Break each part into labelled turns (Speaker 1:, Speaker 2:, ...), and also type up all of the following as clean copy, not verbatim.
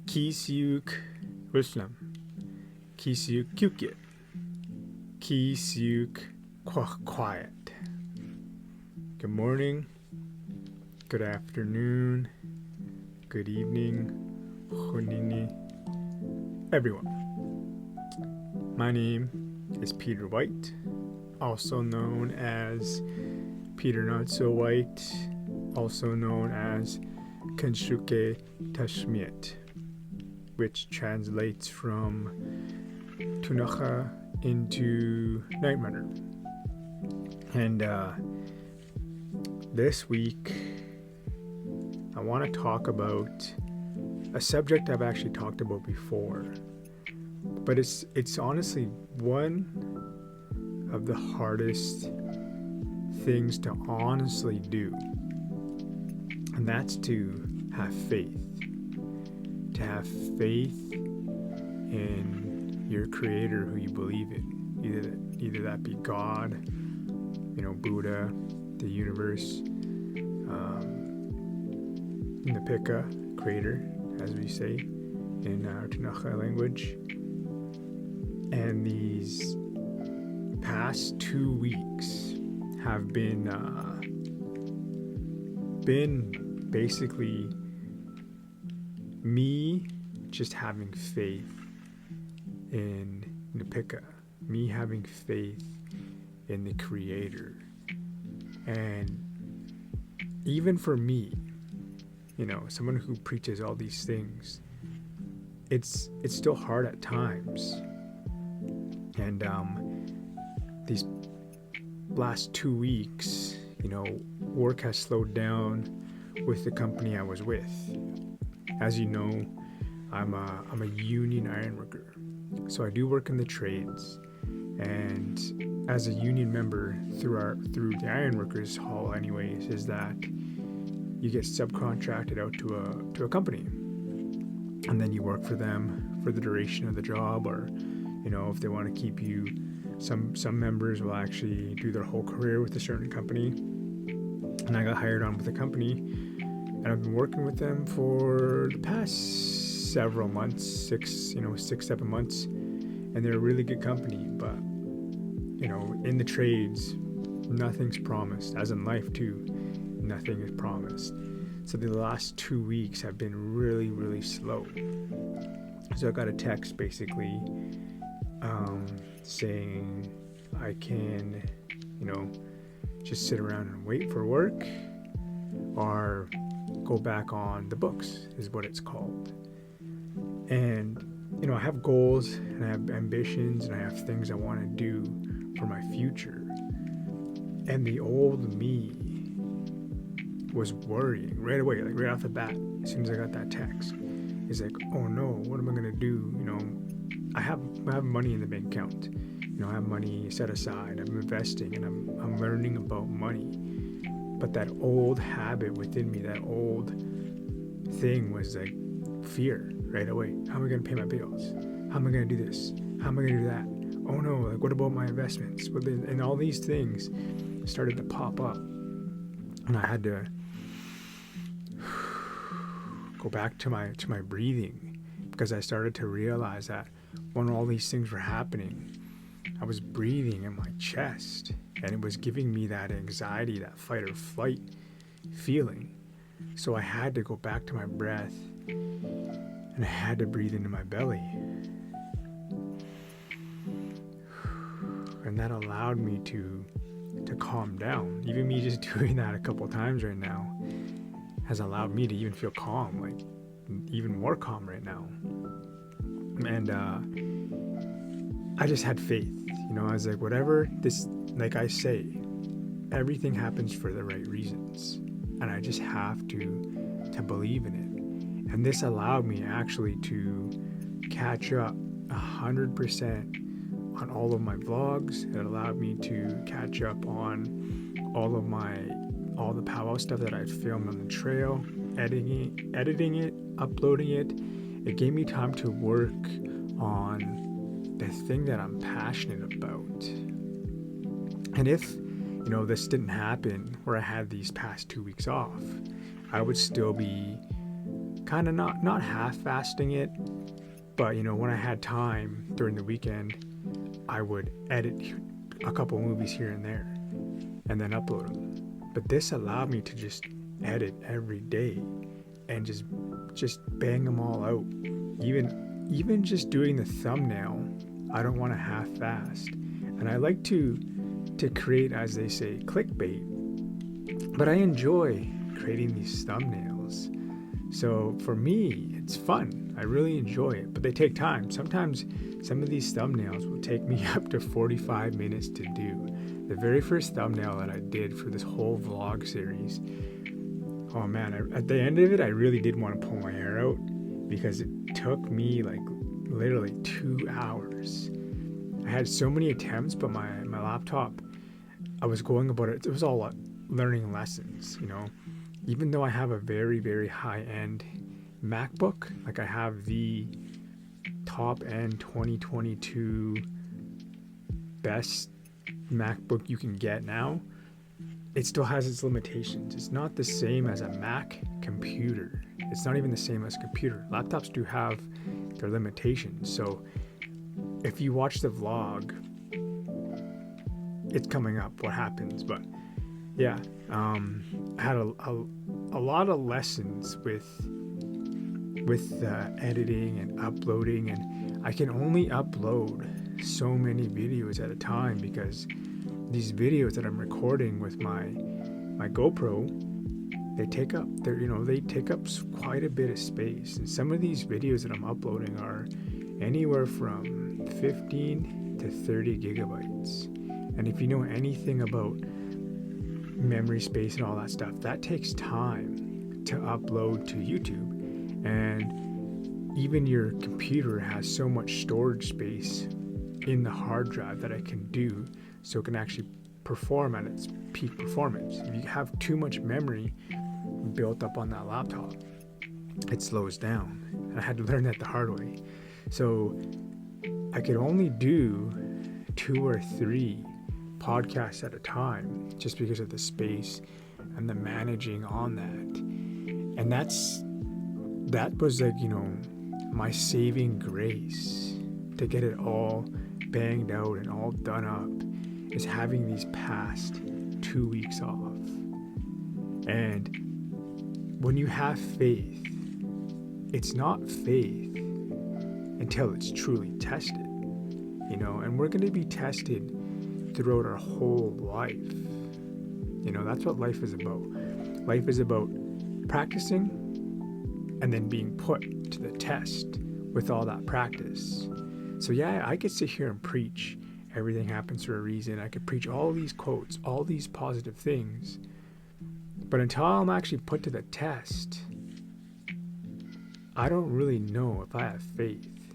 Speaker 1: Kisiuk Wislam, Kisiuk Kukit, Kisiuk Quiet. Good morning, good afternoon, good evening, Khunini, everyone. My name is Peter White, also known as Peter Not So White, also known as Kenshuke Tashmiet, which translates from Tunacha into Night Runner. And this week, I want to talk about a subject I've actually talked about before, but it's honestly one of the hardest things to honestly do, and that's to have faith. To have faith in your creator who you believe in, either that be God, Buddha, the universe, Nipika, creator, as we say in our Tunacha language. And these past 2 weeks have been basically me just having faith in Nipika, me having faith in the creator. And even for me, someone who preaches all these things, it's still hard at times. And these last 2 weeks, work has slowed down with the company I was with. As you know, I'm a union ironworker, so I do work in the trades. And as a union member through the ironworkers hall, anyways, is that you get subcontracted out to a company, and then you work for them for the duration of the job, or if they want to keep you. Some members will actually do their whole career with a certain company, and I got hired on with a company. And I've been working with them for the past several months, 6-7 months, and they're a really good company. But in the trades, nothing's promised. As in life too, nothing is promised. So the last 2 weeks have been really, really slow. So I got a text basically saying I can, just sit around and wait for work, or go back on the books, is what it's called. And I have goals, and I have ambitions, and I have things I want to do for my future. And the old me was worrying right away, like right off the bat. As soon as I got that text, it's like, oh no, what am I gonna do? I have money in the bank account. I have money set aside. I'm investing, and I'm learning about money. But that old habit within me, that old thing was like fear right away. How am I going to pay my bills? How am I going to do this? How am I going to do that? Oh no, like what about my investments? And all these things started to pop up. And I had to go back to my breathing, because I started to realize that when all these things were happening, I was breathing in my chest, and it was giving me that anxiety, that fight or flight feeling. So I had to go back to my breath, and I had to breathe into my belly. And that allowed me to calm down. Even me just doing that a couple times right now has allowed me to even feel calm, like even more calm right now. And I just had faith. I was like, whatever this, like I say, everything happens for the right reasons, and I just have to believe in it. And this allowed me actually to catch up 100% on all of my vlogs. It allowed me to catch up on all the powwow stuff that I filmed on the trail, editing it, uploading it. It gave me time to work on the thing that I'm passionate about. And if, this didn't happen, where I had these past 2 weeks off, I would still be kind of not half-fasting it, but when I had time during the weekend, I would edit a couple movies here and there and then upload them. But this allowed me to just edit every day and just bang them all out. Even just doing the thumbnail, I don't want to half-fast. And I like to create, as they say, clickbait. But I enjoy creating these thumbnails. So for me, it's fun. I really enjoy it, but they take time. Sometimes some of these thumbnails will take me up to 45 minutes to do. The very first thumbnail that I did for this whole vlog series, oh man, at the end of it, I really did want to pull my hair out because it took me like literally 2 hours. I had so many attempts, but my laptop, I was going about it. It was all learning lessons, Even though I have a very, very high-end MacBook, like I have the top-end 2022 best MacBook you can get now, it still has its limitations. It's not the same as a Mac computer. It's not even the same as a computer. Laptops do have their limitations. So if you watch the vlog, it's coming up what happens. But yeah, I had a lot of lessons with editing and uploading, and I can only upload so many videos at a time because these videos that I'm recording with my GoPro, they take up quite a bit of space. And some of these videos that I'm uploading are anywhere from 15 to 30 gigabytes. And if you know anything about memory space and all that stuff, that takes time to upload to YouTube. And even your computer has so much storage space in the hard drive that I can do so it can actually perform at its peak performance. If you have too much memory built up on that laptop, it slows down. And I had to learn that the hard way. So I could only do 2 or 3 podcasts at a time just because of the space and the managing on that. And that was like, my saving grace to get it all banged out and all done up, is having these past 2 weeks off. And when you have faith, it's not faith until it's truly tested, and we're going to be tested throughout our whole life. That's what life is about. Life is about practicing and then being put to the test with all that practice. So yeah, I could sit here and preach everything happens for a reason. I could preach all these quotes, all these positive things. But until I'm actually put to the test, I don't really know if I have faith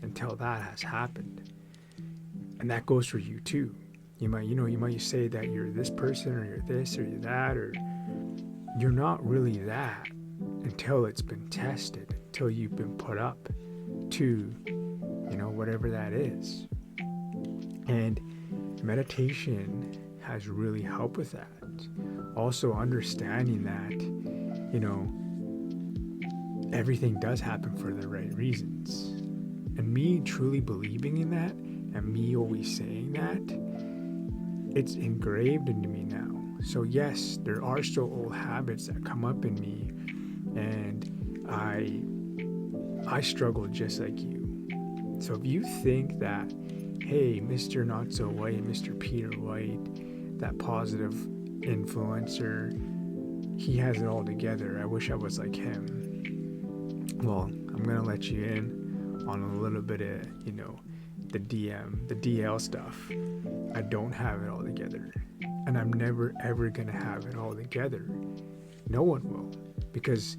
Speaker 1: until that has happened. And that goes for you too. You might say that you're this person or you're this or you're that, or you're not really that until it's been tested, until you've been put up to, whatever that is. And meditation has really helped with that. Also understanding that, everything does happen for the right reasons. And me truly believing in that, and me always saying that, it's engraved into me now. So yes, there are still old habits that come up in me, and I struggle just like you. So if you think that, hey, Mr. Not So White, Mr. Peter White, that positive influencer, he has it all together, I wish I was like him. Well, I'm going to let you in on a little bit of, the DL stuff. I don't have it all together. And I'm never ever gonna have it all together. No one will, because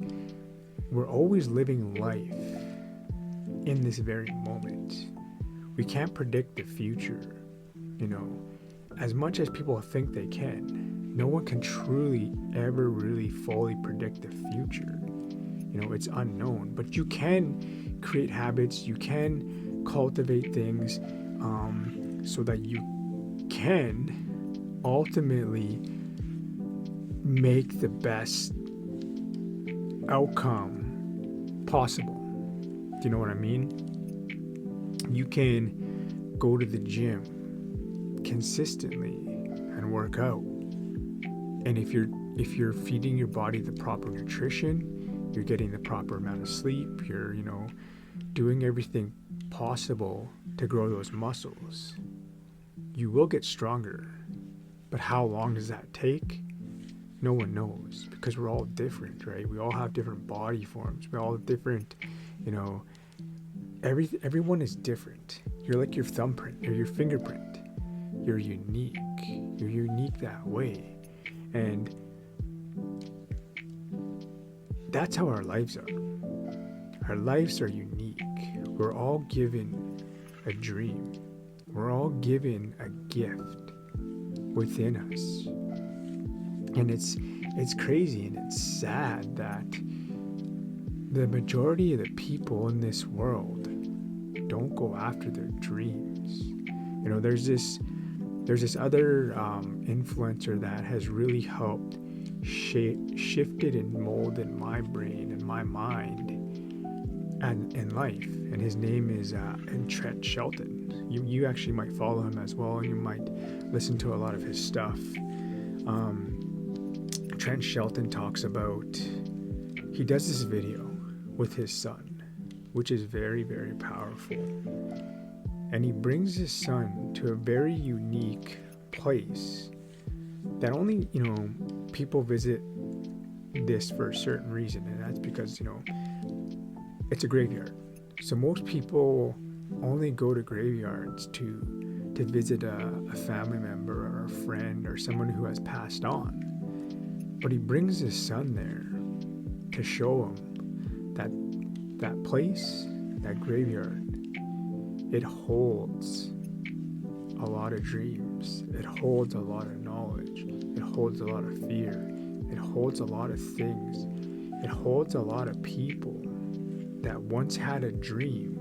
Speaker 1: we're always living life in this very moment. We can't predict the future, you know. As much as people think they can, no one can truly ever really fully predict the future. You know, it's unknown, but you can create habits, you can cultivate things, so that you can ultimately make the best outcome possible. Do you know what I mean? You can go to the gym consistently and work out. And if you're feeding your body the proper nutrition, you're getting the proper amount of sleep, you're, you know, doing everything possible to grow those muscles, you will get stronger. But how long does that take? No one knows, because we're all different, right? We all have different body forms. We all have different, you know, everyone is different. You're like your thumbprint or your fingerprint. You're unique. You're unique that way. And that's how our lives are. Our lives are unique. We're all given a dream. We're all given a gift within us. And it's crazy and it's sad that the majority of the people in this world don't go after their dreams. You know, there's this other influencer that has really helped shifted and molded my brain and my mind and in life. And his name is Trent Shelton. You actually might follow him as well, and you might listen to a lot of his stuff. Trent Shelton talks about, he does this video with his son, which is very, very powerful. And he brings his son to a very unique place that only, you know, people visit this for a certain reason. And that's because, you know, it's a graveyard. So most people only go to graveyards to visit a family member or a friend or someone who has passed on. But he brings his son there to show him that place, that graveyard, it holds a lot of dreams. It holds a lot of knowledge. It holds a lot of fear. It holds a lot of things. It holds a lot of people that once had a dream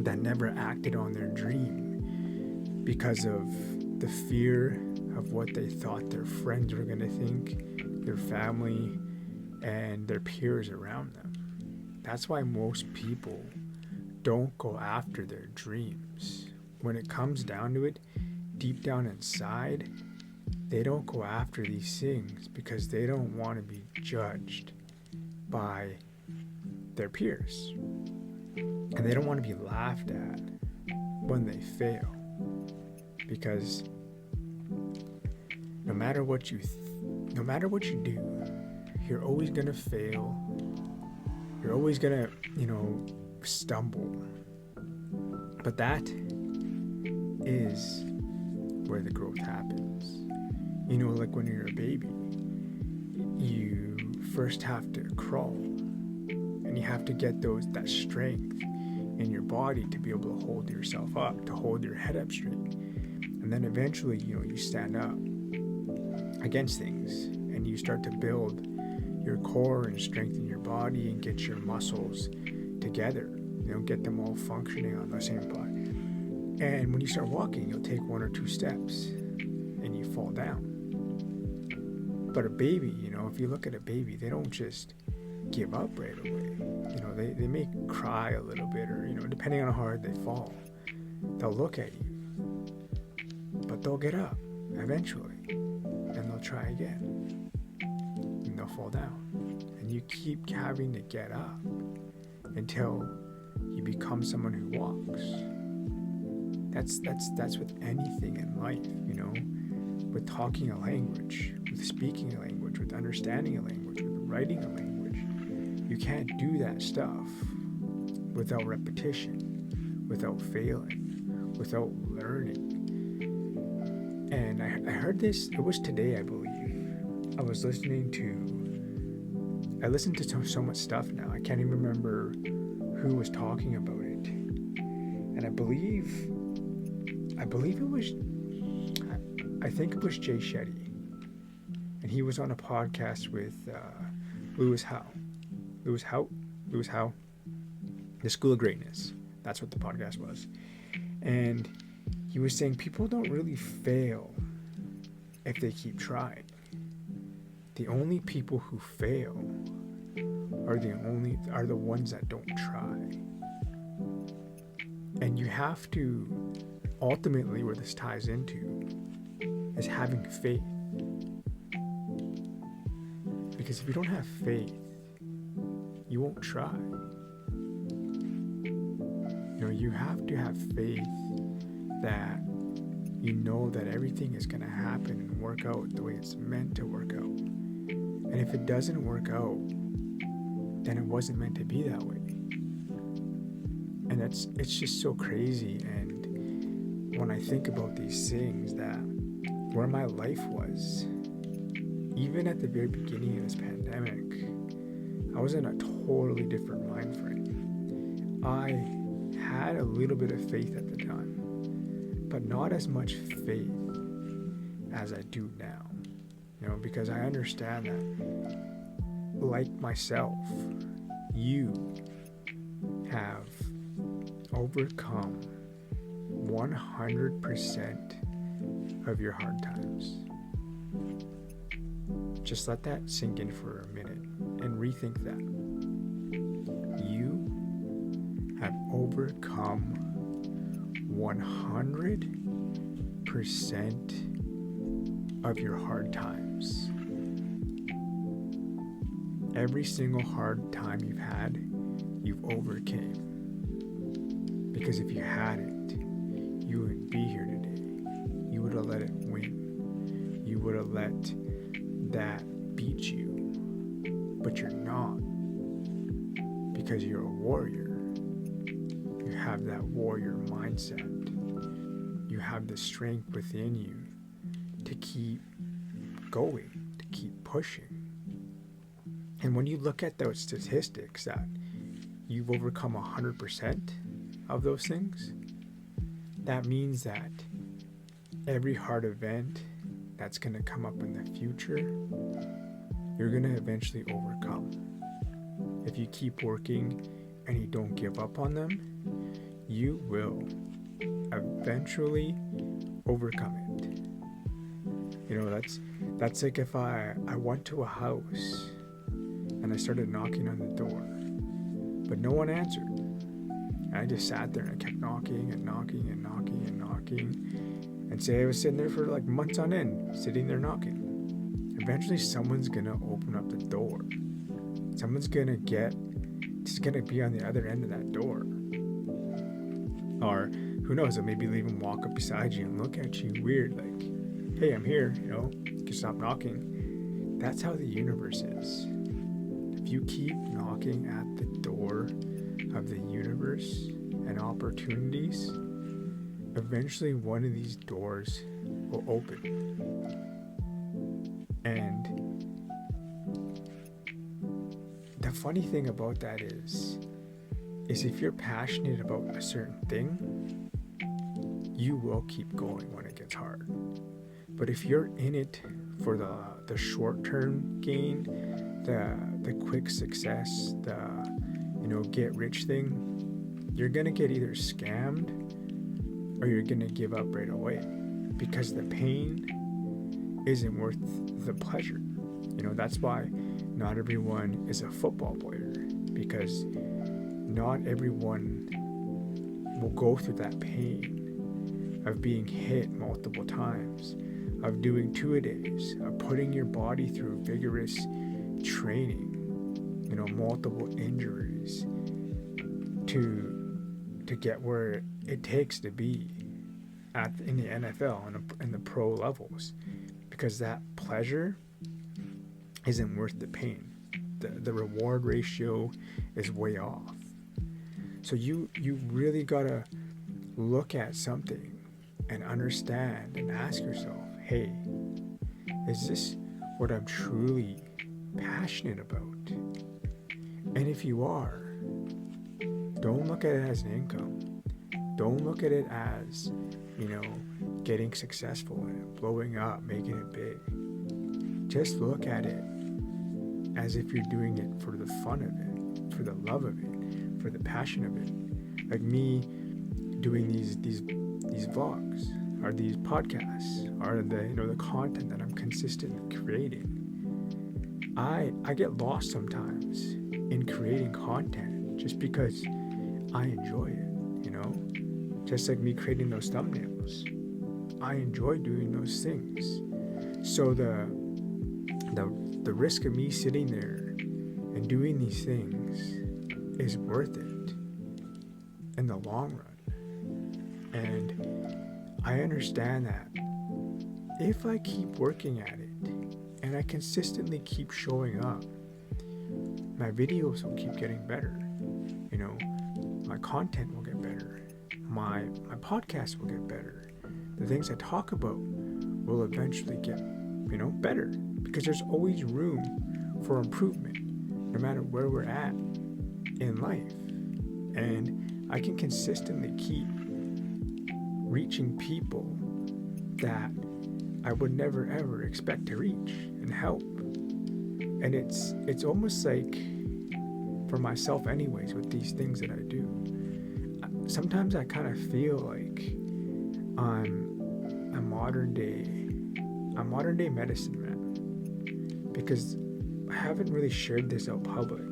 Speaker 1: that never acted on their dream because of the fear of what they thought their friends were going to think, their family, and their peers around them. That's why most people don't go after their dreams. When it comes down to it, deep down inside, they don't go after these things because they don't want to be judged by their peers. And they don't want to be laughed at when they fail. Because no matter what you do, you're always going to fail. You're always going to, you know, stumble. But that is where the growth happens. You know, like when you're a baby, you first have to crawl, and you have to get that strength in your body to be able to hold yourself up, to hold your head up straight. And then eventually, you know, you stand up against things and you start to build your core and strengthen your body and get your muscles together, you know, get them all functioning on the same part. And when you start walking, you'll take one or two steps and you fall down. But a baby, you know, if you look at a baby, they don't just give up right away. You know, they may cry a little bit, or, you know, depending on how hard they fall, they'll look at you, but they'll get up eventually, and they'll try again, and they'll fall down, and you keep having to get up until you become someone who walks. That's with anything in life, you know, with talking a language, with speaking a language, with understanding a language, with writing a language. You can't do that stuff without repetition, without failing, without learning. And I heard this, it was today, I believe. I listened to so much stuff now. I can't even remember who was talking about it. And I think it was Jay Shetty. And he was on a podcast with Lewis Howe. The School of Greatness. That's what the podcast was. And he was saying people don't really fail if they keep trying. The only people who fail are the ones that don't try. And you have to, ultimately, where this ties into is having faith. Because if you don't have faith, you won't try. You have to have faith that you know that everything is going to happen and work out the way it's meant to work out. And if it doesn't work out, then it wasn't meant to be that way. And it's just so crazy. And when I think about these things, that where my life was, even at the very beginning of this pandemic, I was in a totally different mind frame. I had a little bit of faith at the time, but not as much faith as I do now. Because I understand that, like myself, you have overcome 100% of your hard times. Just let that sink in for a minute and rethink that. You have overcome 100% of your hard times. Every single hard time you've had, you've overcame. Because if you hadn't, you wouldn't be here today. You would have let it win. You would have let that beat you. But you're not. Because you're a warrior. You have that warrior mindset. You have the strength within you to keep going, to keep pushing. And when you look at those statistics that you've overcome 100% of those things, that means that every hard event that's going to come up in the future, you're going to eventually overcome. If you keep working and you don't give up on them, you will eventually overcome it. That's like if I went to a house and I started knocking on the door, but no one answered. And I just sat there and I kept knocking and knocking and knocking and knocking. And say I was sitting there for like months on end, sitting there knocking. Eventually someone's gonna open up the door. Someone's gonna be on the other end of that door. Or who knows, they'll maybe even walk up beside you and look at you weird, like, hey, I'm here, you can stop knocking. That's how the universe is. If you keep knocking at the door of the universe and opportunities, eventually one of these doors will open. And the funny thing about that is if you're passionate about a certain thing, you will keep going when it gets hard. But if you're in it for the short-term gain, the quick success, the get rich thing, you're gonna get either scammed or you're gonna give up right away, because the pain isn't worth the pleasure. That's why not everyone is a football player, because not everyone will go through that pain of being hit multiple times, of doing 2-a-days, of putting your body through vigorous training, multiple injuries to get where it takes to be in the NFL and in the pro levels, because that pleasure isn't worth the pain. The reward ratio is way off. So you really gotta look at something and understand and ask yourself, hey, is this what I'm truly passionate about? And if you are, don't look at it as an income. Don't look at it as, getting successful in it, blowing up, making it big. Just look at it as if you're doing it for the fun of it, for the love of it, for the passion of it. Like me doing these vlogs, or these podcasts, or the content that I'm consistently creating. I get lost sometimes in creating content just because I enjoy it, just like me creating those thumbnails. I enjoy doing those things. So the risk of me sitting there and doing these things is worth it in the long run. And I understand that if I keep working at it and I consistently keep showing up, my videos will keep getting better. My content will get better. My podcast will get better. The things I talk about will eventually get, better, because there's always room for improvement, no matter where we're at in life. And I can consistently keep reaching people that I would never ever expect to reach and help. And it's almost like, for myself anyways, with these things that I do, sometimes I kind of feel like I'm a modern day medicine man, because I haven't really shared this out public.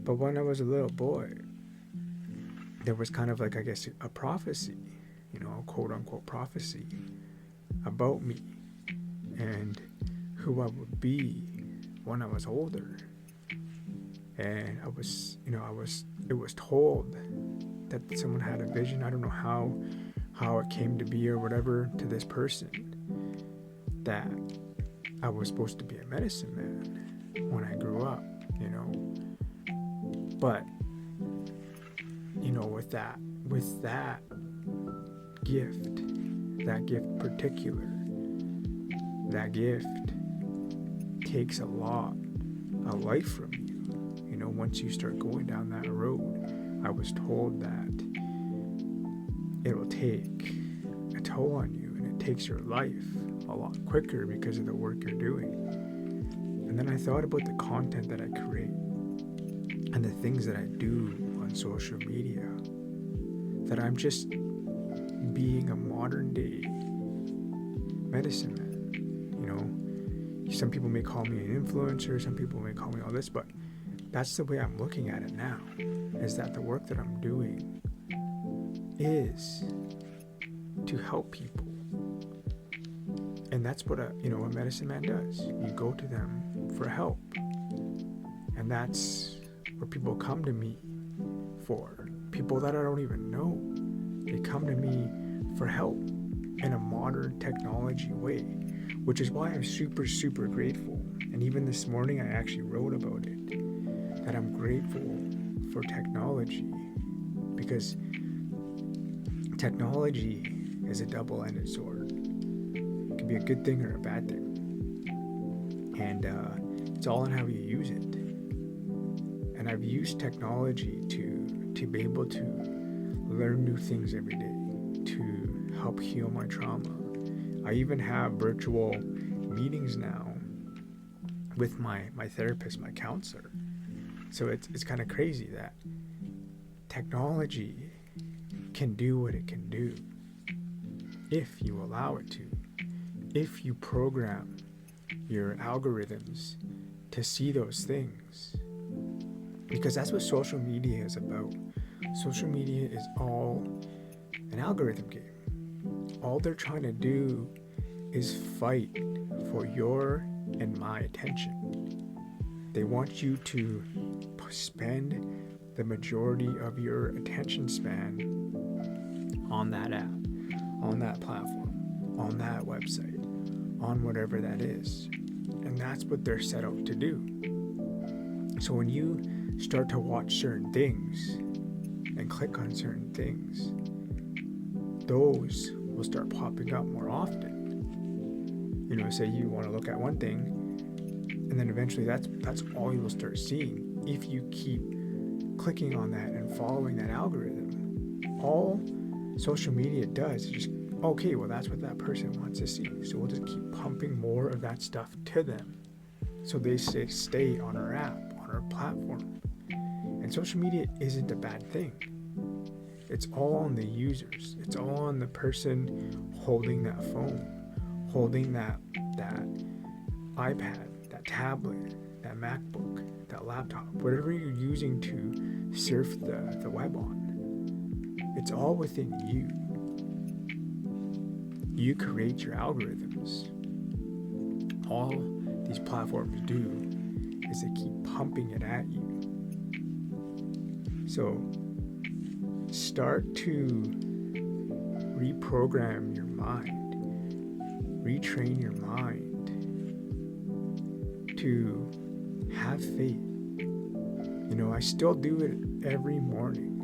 Speaker 1: But when I was a little boy, there was kind of like, I guess, a prophecy, a quote unquote prophecy about me and who I would be when I was older. And it was told that someone had a vision. I don't know how it came to be or whatever to this person, that I was supposed to be a medicine man when I grew up, But, with that gift particular, that gift takes a lot of life from you. Once you start going down that road, I was told that it will take a toll on you, and it takes your life a lot quicker because of the work you're doing. And then I thought about the content that I create and the things that I do on social media, that I'm just being a modern day medicine man. Some people may call me an influencer, some people may call me all this, but that's the way I'm looking at it now, is that the work that I'm doing is to help people. And that's what a medicine man does. You go to them for help. And that's what people come to me for. People that I don't even know. They come to me for help in a modern technology way, which is why I'm super, super grateful. And even this morning, I actually wrote about it, that I'm grateful for technology, because technology is a double-ended sword. It can be a good thing or a bad thing. And it's all in how you use it. And I've used technology to be able to learn new things every day, to help heal my trauma. I even have virtual meetings now with my therapist, my counselor. So it's kind of crazy that technology can do what it can do if you allow it to, if you program your algorithms to see those things. Because that's what social media is about. Social media is all an algorithm game. All they're trying to do is fight for your and my attention. They want you to spend the majority of your attention span on that app, on that platform, on that website, on whatever that is. And that's what they're set out to do. So when you start to watch certain things and click on certain things, those will start popping up more often. Say you want to look at one thing, and then eventually that's all you will start seeing if you keep clicking on that and following that algorithm. All social media does is just, okay, well, that's what that person wants to see, so we'll just keep pumping more of that stuff to them so they stay on our app, on our platform. And social media isn't a bad thing. It's all on the users. It's all on the person holding that phone, holding that iPad, that tablet, that MacBook, that laptop, whatever you're using to surf the web on. It's all within you. You create your algorithms. All these platforms do is they keep pumping it at you. So start to reprogram your mind, retrain your mind to have faith. I still do it every morning.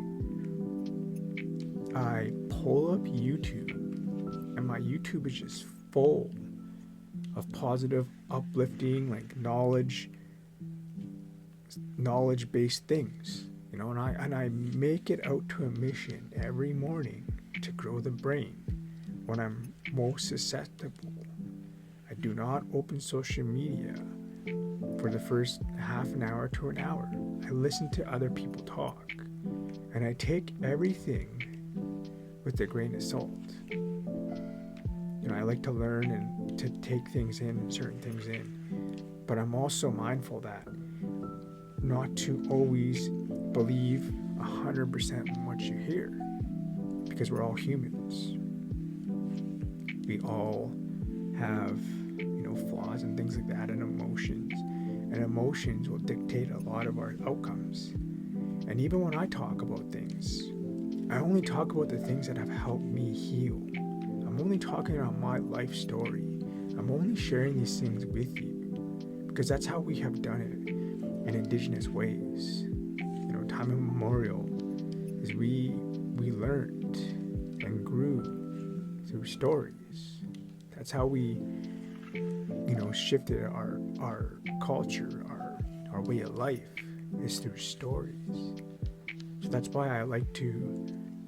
Speaker 1: I pull up YouTube, and my YouTube is just full of positive, uplifting, like knowledge-based things. And I make it out to a mission every morning to grow the brain when I'm most susceptible. I do not open social media for the first half an hour to an hour. I listen to other people talk, and I take everything with a grain of salt. I like to learn and to take things in, certain things in, but I'm also mindful that not to always believe 100% in what you hear, because we're all humans. We all have, flaws and things like that, and emotions will dictate a lot of our outcomes. And even when I talk about things, I only talk about the things that have helped me heal. I'm only talking about my life story. I'm only sharing these things with you because that's how we have done it in indigenous ways. Time immemorial is we learned and grew through stories. That's how we shifted our culture, our way of life is through stories. So that's why I like to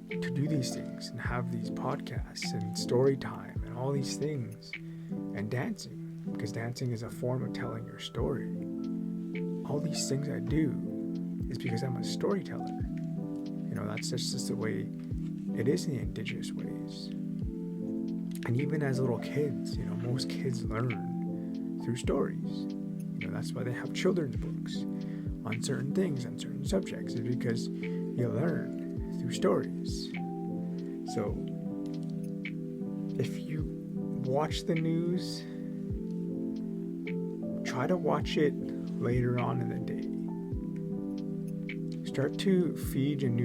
Speaker 1: do these things and have these podcasts and story time and all these things, and dancing, because dancing is a form of telling your story. All these things I do is because I'm a storyteller. That's just the way it is in the indigenous ways. And even as little kids, most kids learn through stories. That's why they have children's books on certain things, on certain subjects, is because you learn through stories. So if you watch the news, try to watch it later on in the day. Start to feed and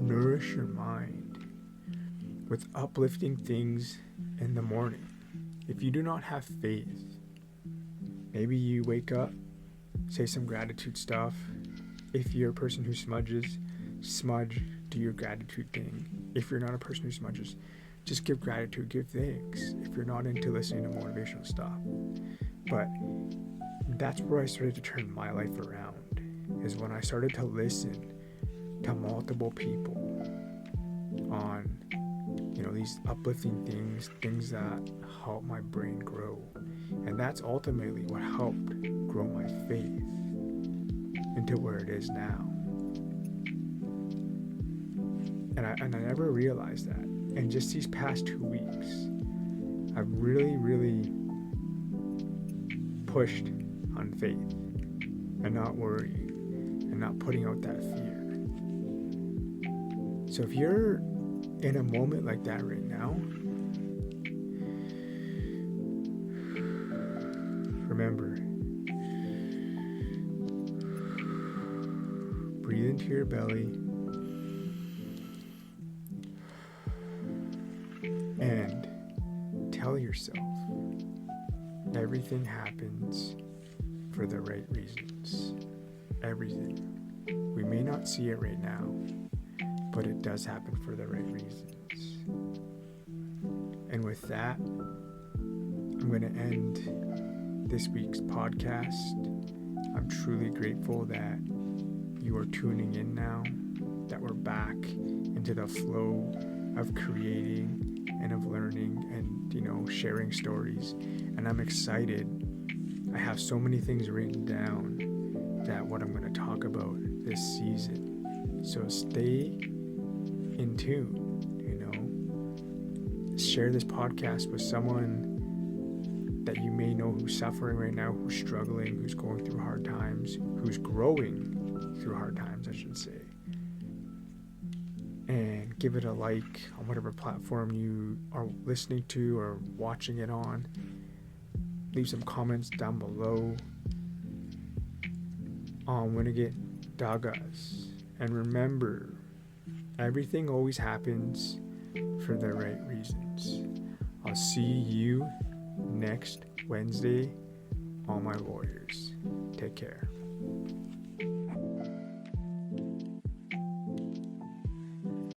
Speaker 1: nourish your mind with uplifting things in the morning. If you do not have faith, maybe you wake up, say some gratitude stuff. If you're a person who smudge, do your gratitude thing. If you're not a person who smudges, just give gratitude, give thanks. If you're not into listening to motivational stuff. But that's where I started to turn my life around, is when I started to listen to multiple people on, these uplifting things that help my brain grow. And that's ultimately what helped grow my faith into where it is now. And I never realized that. And just these past 2 weeks, I've really, really pushed on faith and not worrying and not putting out that fear. So if you're in a moment like that right now, remember, breathe into your belly and tell yourself everything happens for the right reasons. Everything. We may not see it right now, but it does happen for the right reasons. And with that, I'm going to end this week's podcast. I'm truly grateful that you are tuning in now, that we're back into the flow of creating and of learning and, sharing stories. And I'm excited. I have so many things written down that what I'm going to talk about this season. So stay in tune, Share this podcast with someone that you may know who's suffering right now, who's struggling, who's going through hard times, who's growing through hard times, I should say. And give it a like on whatever platform you are listening to or watching it on. Leave some comments down below on Winnegate Dagas. And remember, everything always happens for the right reasons. I'll see you next Wednesday, all my warriors. Take care.